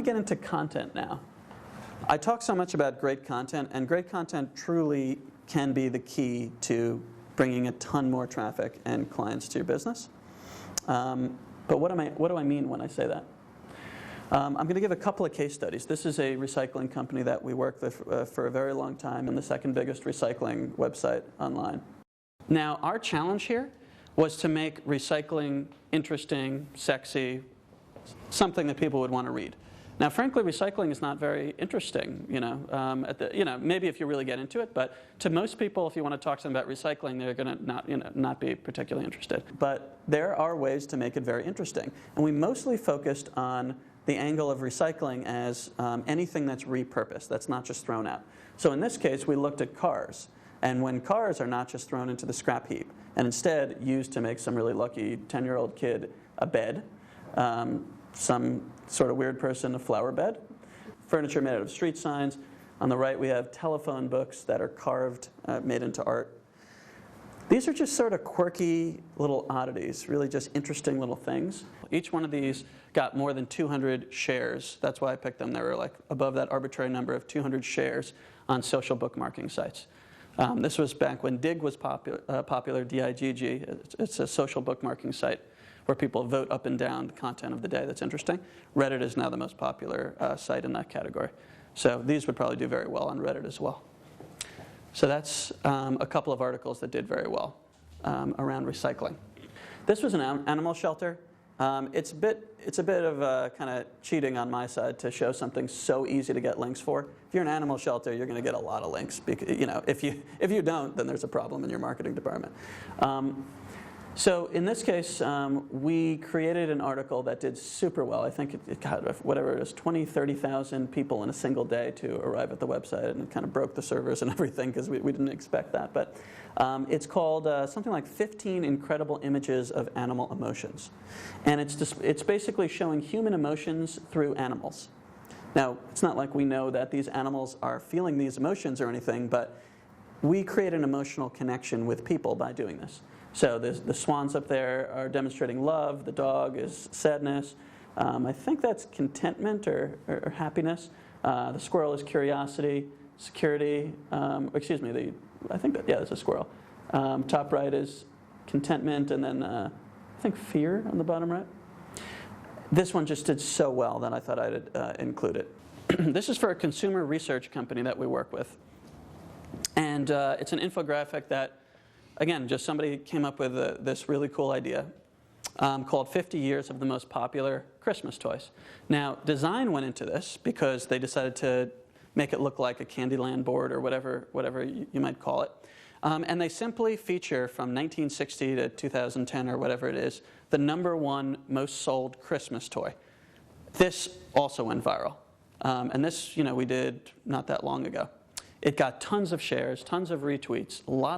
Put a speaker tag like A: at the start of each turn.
A: to get into content now. I talk so much about great content, and great content truly can be the key to bringing a ton more traffic and clients to your business. But what do I mean when I say that? I'm going to give a couple of case studies. This is a recycling company that we worked with for a very long time, and the second biggest recycling website online. Now, our challenge here was to make recycling interesting, sexy, something that people would want to read. Now, frankly, recycling is not very interesting, maybe if you really get into it, but to most people, if you want to talk to them about recycling, they're going to not be particularly interested. But there are ways to make it very interesting. And we mostly focused on the angle of recycling as anything that's repurposed, that's not just thrown out. So in this case, we looked at cars. And when cars are not just thrown into the scrap heap, and instead used to make some really lucky 10-year-old kid a bed, some sort of weird person a flower bed, furniture made out of street signs. On the right, we have telephone books that are carved, made into art. These are just sort of quirky little oddities, really just interesting little things. Each one of these got more than 200 shares. That's why I picked them. They were like above that arbitrary number of 200 shares on social bookmarking sites. This was back when Digg was popular, D-I-G-G. It's a social bookmarking site where people vote up and down the content of the day that's interesting. Reddit is now the most popular site in that category. So these would probably do very well on Reddit as well. So that's a couple of articles that did very well around recycling. This was an animal shelter. It's a bit of kind of cheating on my side to show something so easy to get links for. If you're an animal shelter, you're going to get a lot of links. Because, if you don't, then there's a problem in your marketing department. So in this case, we created an article that did super well. I think it got, whatever it is, 20, 30,000 people in a single day to arrive at the website, and it kind of broke the servers and everything because we didn't expect that. But it's called something like 15 Incredible Images of Animal Emotions. And it's basically showing human emotions through animals. Now, it's not like we know that these animals are feeling these emotions or anything, but we create an emotional connection with people by doing this. So the swans up there are demonstrating love. The dog is sadness. I think that's contentment or happiness. The squirrel is curiosity, security. I think that, yeah, that's a squirrel. Top right is contentment, and then I think fear on the bottom right. This one just did so well that I thought I'd include it. This is for a consumer research company that we work with. And it's an infographic that, again, just somebody came up with this really cool idea called 50 Years of the Most Popular Christmas Toys. Now, design went into this because they decided to make it look like a Candyland board or whatever you might call it. And they simply feature from 1960 to 2010 or whatever it is, the #1 most sold Christmas toy. This also went viral. And this, we did not that long ago. It got tons of shares, tons of retweets, a lot